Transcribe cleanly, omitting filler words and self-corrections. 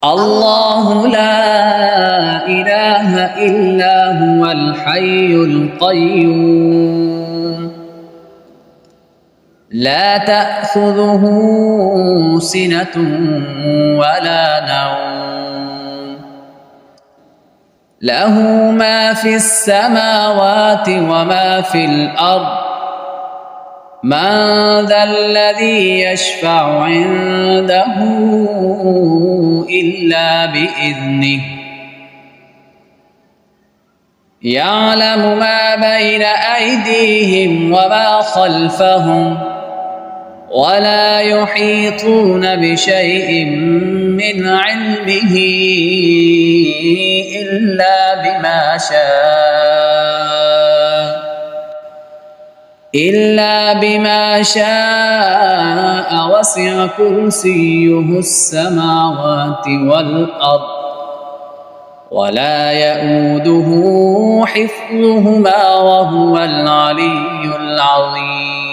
الله لا إله إلا هو الحي القيوم لا تأخذه سنة ولا نوم له ما في السماوات وما في الأرض من ذا الذي يشفع عنده إلا بإذنه يعلم ما بين أيديهم وما خلفهم ولا يحيطون بشيء من علمه إلا بما شاء وسع كرسيه السماوات والأرض ولا يئوده حفظهما وهو العلي العظيم.